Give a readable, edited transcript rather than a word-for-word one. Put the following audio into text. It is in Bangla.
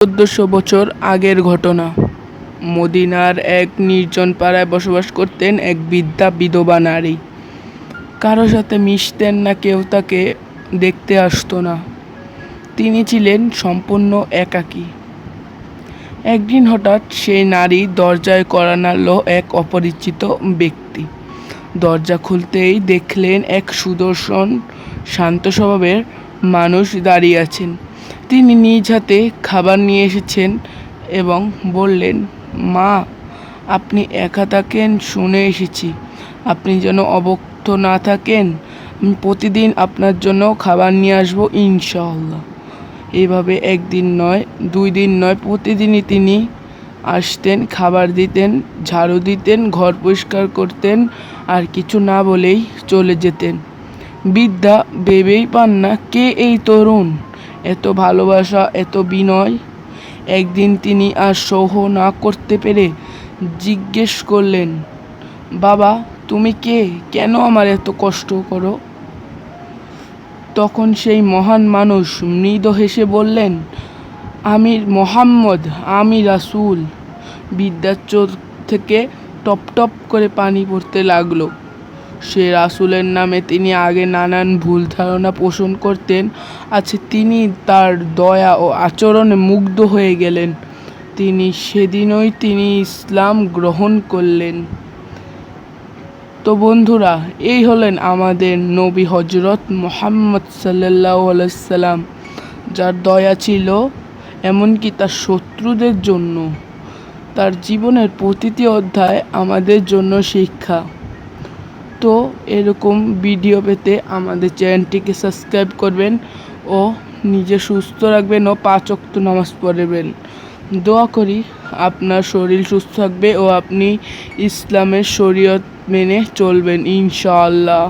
1400 বছর আগের ঘটনা। মদিনার এক নির্জন পাড়ায় বসবাস করতেন এক বৃদ্ধা বিধবা নারী। কারো সাথে মিশতেন না, কেউ তাকে দেখতে আসতো না। তিনি ছিলেন সম্পূর্ণ একাকী। একদিন হঠাৎ সেই নারী দরজায় কড়া নাড়ল এক অপরিচিত ব্যক্তি। দরজা খুলতেই দেখলেন এক সুদর্শন শান্ত স্বভাবের মানুষ দাঁড়িয়ে আছেন। তিনি নিজ হাতে খাবার নিয়ে এসেছেন এবং বললেন, মা, আপনি একা থাকেন শুনে এসেছি। আপনি যেন অভুক্ত না থাকেন। আমি প্রতিদিন আপনার জন্য খাবার নিয়ে আসবো ইনশাআল্লাহ। এইভাবে একদিন নয়, 2 দিন নয়, প্রতিদিনই তিনি আসতেন, খাবার দিতেন, ঝাড়ু দিতেন, ঘর পরিষ্কার করতেন, আর কিছু না বলেই চলে যেতেন। বৃদ্ধা ভেবেই পান না কে এই তরুণ, এত ভালোবাসা, এত বিনয়। একদিন তিনি আর সহ্য না করতে পেরে জিজ্ঞেস করলেন, বাবা, তুমি কে? কেন আমার এত কষ্ট করো? তখন সেই মহান মানুষ মৃদু হেসে বললেন, আমি মোহাম্মদ, আমি রাসূল। বৃদ্ধার চোখ থেকে টপ টপ করে পানি পড়তে লাগলো। সে রাসূলের নামে তিনি আগে নানান ভুল ধারণা পোষণ করতেন, আজ তিনি তার দয়া ও আচরণে মুগ্ধ হয়ে গেলেন। সেদিনই তিনি ইসলাম গ্রহণ করলেন। তো বন্ধুরা, এই হলেন আমাদের নবী হযরত মুহাম্মদ সাল্লাল্লাহু আলাইহি সাল্লাম, যার দয়া ছিল এমনকি তার শত্রুদের জন্য। তার জীবনের প্রতিটি অধ্যায় আমাদের জন্য শিক্ষা। তো এরকম ভিডিও পেতে আমাদের চ্যানেলটিকে সাবস্ক্রাইব করবেন ও নিজে সুস্থ রাখবেন ও 5 ওয়াক্ত নামাজ পড়বেন। দোয়া করি আপনার শরীর সুস্থ থাকবে ও আপনি ইসলামের শরীয়ত মেনে চলবেন ইনশাআল্লাহ।